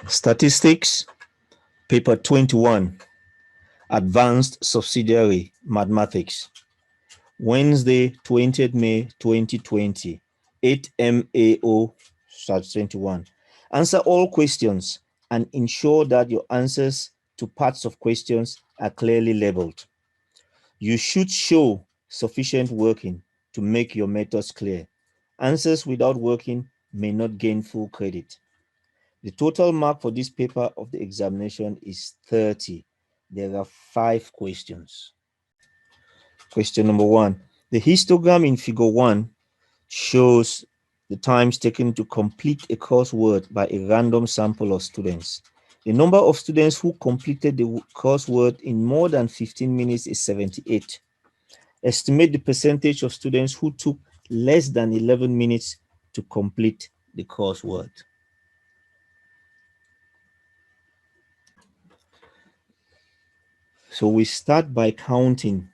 Statistics, Paper 21, Advanced Subsidiary Mathematics, Wednesday, 20th May 2020, 8 MAO/21. Answer all questions and ensure that your answers to parts of questions are clearly labeled. You should show sufficient working to make your methods clear. Answers without working may not gain full credit. The total mark for this paper of the examination is 30. There are 5 questions. Question number 1. The histogram in figure 1 shows the times taken to complete a coursework by a random sample of students. The number of students who completed the coursework in more than 15 minutes is 78. Estimate the percentage of students who took less than 11 minutes to complete the coursework. So we start by counting.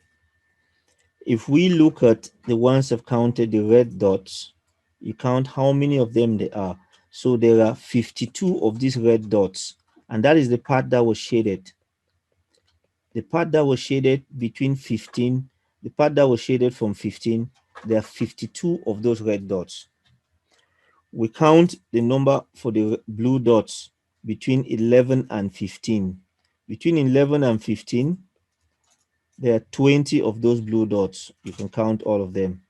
If we look at the ones I've counted, the red dots, you count how many of them there are. So there are 52 of these red dots, and that is the part that was shaded. The part that was shaded between 15, the part that was shaded from 15, there are 52 of those red dots. We count the number for the blue dots between 11 and 15. Between 11 and 15, there are 20 of those blue dots. You can count all of them.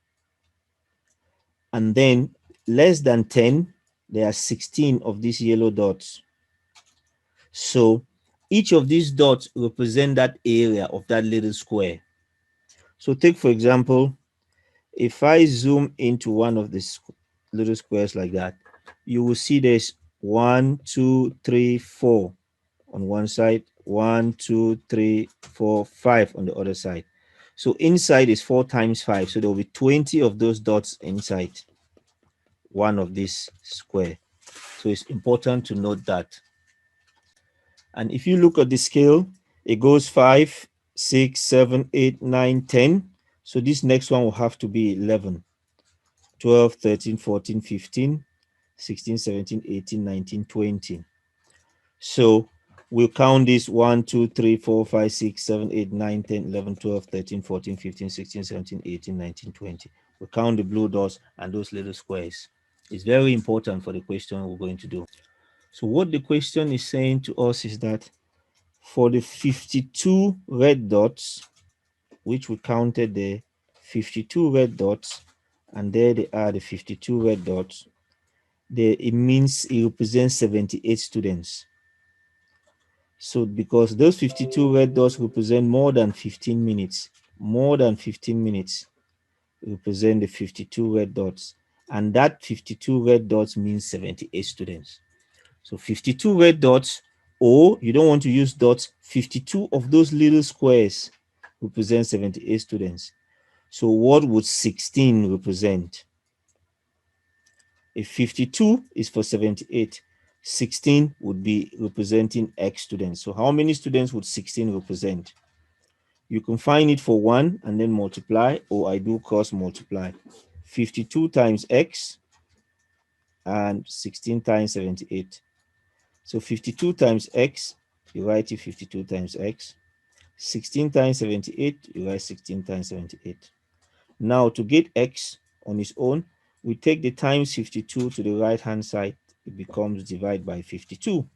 And then less than 10, there are 16 of these yellow dots. So each of these dots represent that area of that little square. So take, for example, if I zoom into one of these little squares like that, you will see there's 1, 2, 3, 4 on one side, 1, 2, 3, 4, 5 on the other side. So inside is 4 times 5. So there will be 20 of those dots inside one of this square. So it's important to note that. And if you look at the scale, it goes 5, 6, 7, 8, 9, 10. So this next one will have to be 11, 12, 13, 14, 15, 16, 17, 18, 19, 20. So we'll count this 1, 2, 3, 4, 5, 6, 7, 8, 9, 10, 11, 12, 13, 14, 15, 16, 17, 18, 19, 20. We'll count the blue dots and those little squares. It's very important for the question we're going to do. So what the question is saying to us is that for the 52 red dots, which we counted there, 52 red dots, and there they are, the 52 red dots, there it means it represents 78 students. So because those 52 red dots represent more than 15 minutes, represent the 52 red dots, and that 52 red dots means 78 students. So 52 red dots, or you don't want to use dots, 52 of those little squares represent 78 students. So what would 16 represent? If 52 is for 78, 16 would be representing X students. So how many students would 16 represent? You can find it for 1 and then multiply, or I do cross multiply. 52 times X and 16 times 78. So 52 times X, you write it 52 times X. 16 times 78, you write 16 times 78. Now to get X on its own, we take the times 52 to the right hand side. It becomes divided by 52.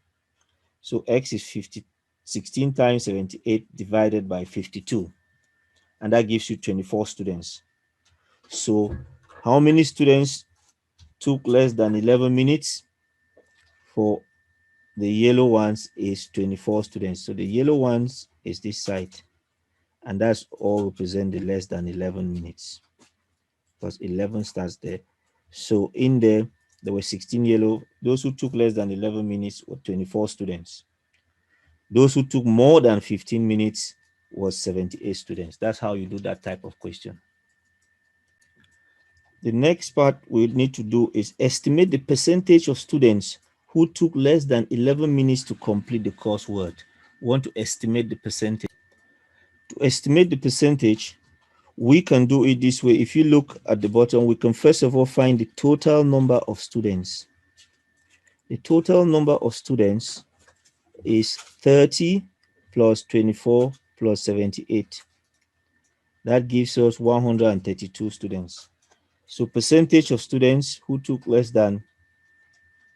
So X is 16 times 78 divided by 52. And that gives you 24 students. So how many students took less than 11 minutes? For the yellow ones is 24 students. So the yellow ones is this side. And that's all represent the less than 11 minutes. Because 11 starts there. So in there were 16 yellow. Those who took less than 11 minutes were 24 students. Those who took more than 15 minutes was 78 students. That's how you do that type of question. The next part we need to do is estimate the percentage of students who took less than 11 minutes to complete the coursework. We want to estimate the percentage. To estimate the percentage, we can do it this way. If you look at the bottom, we can first of all find the total number of students. The total number of students is 30 plus 24 plus 78. That gives us 132 students. So percentage of students who took less than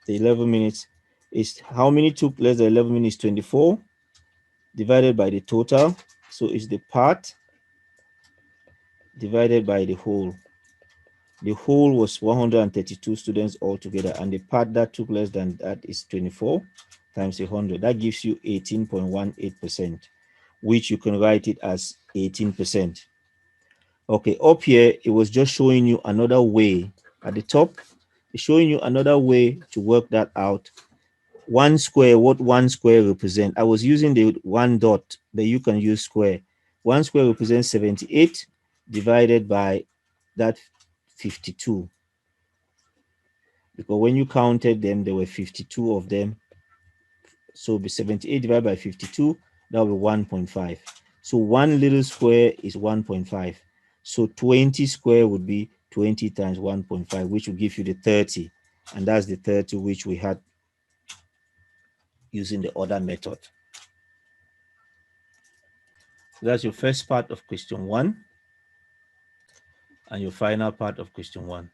the 11 minutes is how many took less than 11 minutes? 24 divided by the total. So it's the part divided by the whole. The whole was 132 students altogether, and the part that took less than that is 24 times 100. That gives you 18.18%, which you can write it as 18%. Okay, up here, it was just showing you another way. At the top, it's showing you another way to work that out. One square, what one square represent? I was using the one dot, but you can use square. One square represents 78 divided by that 52. Because when you counted them, there were 52 of them. So be 78 divided by 52, that will be 1.5. So one little square is 1.5. So 20 square would be 20 times 1.5, which will give you the 30. And that's the 30 which we had using the other method. So that's your first part of question 1 and your final part of question 1.